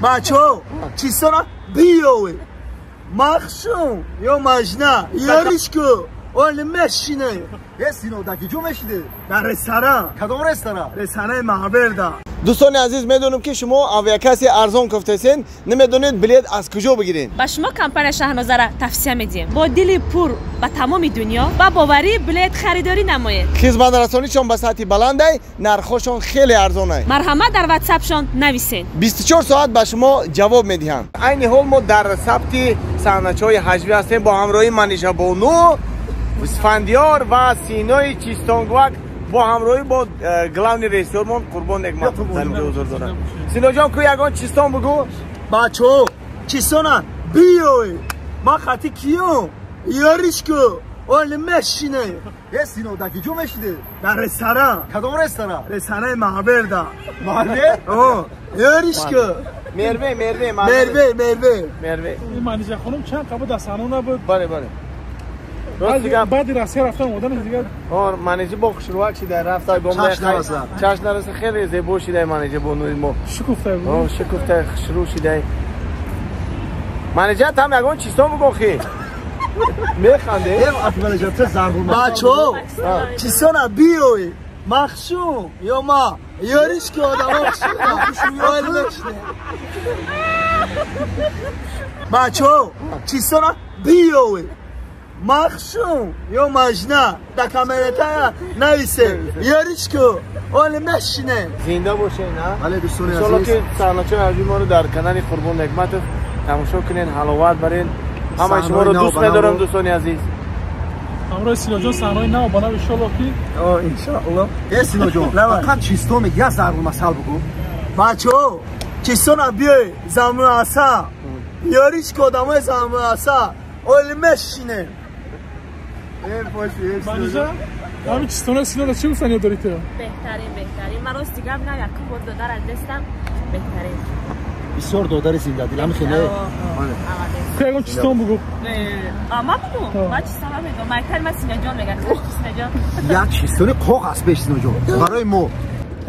بچه چیستانا بیوی مخشون یا مجنه یاریشکو اول مشینه یه سینو دکی جو مشیده در رستوران کدام رستوران؟ رستوران معبرده دوستان عزیز میدونم که شما آویاکاسی ارزان گفتین نمیدونید بلیط از کجا بگیرین با شما کمپانی شاهنازه را توصیه میدیم با دل پر با تمام دنیا با باوری بلیط خریداری نمایید خدمت رسانیشون به سطح بلنده نرخشون خیلی ارزانه مرحمت در واتساپشون نویسین 24 ساعت به شما جواب میدیم عین حال ما در ثبت صحنه‌های حجوی هستیم با همراهی منیژه بانو اسفندیار و سینای چیستانگوک با همراهی با گلاونی رئیسورمون قربان نعمت زنده حضور دارن سینا جان کو یگان چیستان بگو بچه چیستانا بیوی ما خطی کیو یاریشکو اول مشینه یه سینو دکی جو مشیده در رستوران کدام رستوران؟ رستوران معبرده محله؟ یاریشکو مروه مروه این منیجه خانم چند قبل دستانو نبود بله بعد راستی رفتن اومدن دیگه منیجه با خشروک شده رفت گم چش نرسه خیلی زیبا شده منیجه بانوی ما شکفته خشرو شده منیجه هم یگان چیستان بگو خیلی میخنده بچه چیستانا بیوی مخشون یا ما یاریشکو آدم اول مشینه بچه چیستانا بیوی مخشون یا مجنه در کامرتا نویسه یاریشکو اول مشینه زنده باشه نه؟ بله دوستان عزیز انشالله که صحنه‌های حجوی ما رو در کانال قربان نعمت تماشا کنین حلاوت برین همه شما رو دوست می‌دارم دوستان عزیز همراه سینا جان صحنه‌های نو با نو ان شاء الله که ان شاء الله یه سینو جان فقط چیستون یه ضرب مثل بگو بچه چیستانا بیوی زمین اصا یاریشکو آدم زمین اصا اول مشینه منیجه همین چیستان سینا را چی گفتن یاد داری تو؟ بهترین من راست دیگه نه یک خورد دادر دستم بهترین بسیار دادر زنده دلم خیلی که یگان چیستان بگو اما بگو من چیستان بگو مایتر من سینا جان بگم سینا جان یک چیستان قاق هست بهش سینا جان برای ما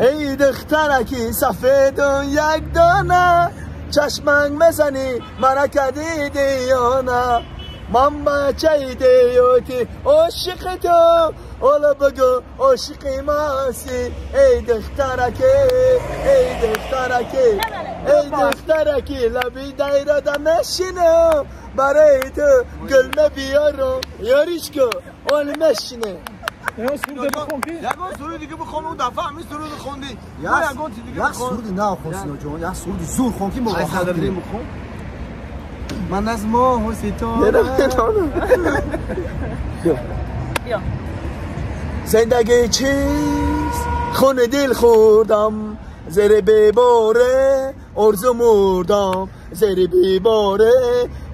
ای دخترکی سفیدون یک دانه چشمنگ مزنی مرا کدیدی یا نه من بچه دیوتی عاشق تو اولا بگو عاشقی ماسی ای دخترکی لبی دایره دمشینه برای تو گل بیارم یاریشکو اول مشینه یگان سرود بخون که یگان سرود دیگه بخون اون دفعه همین سرود خوندی یک سرود نه خون سینا جان یک سرود زور خون که موقع بخون من از ماه و ستاره بیا زندگی چیست خون دل خوردم زیر بیباره ارزو مردم زیر بیباره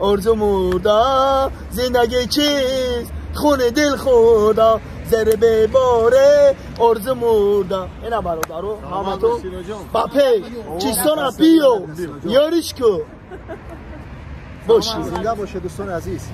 ارزو مردم زندگی چیست خون دل خوردم زیر بیباره ارزو مردم اینا برادرو همتون باپی چیستانا بیو یاریشکو باشه زنده باشه دوستان عزیز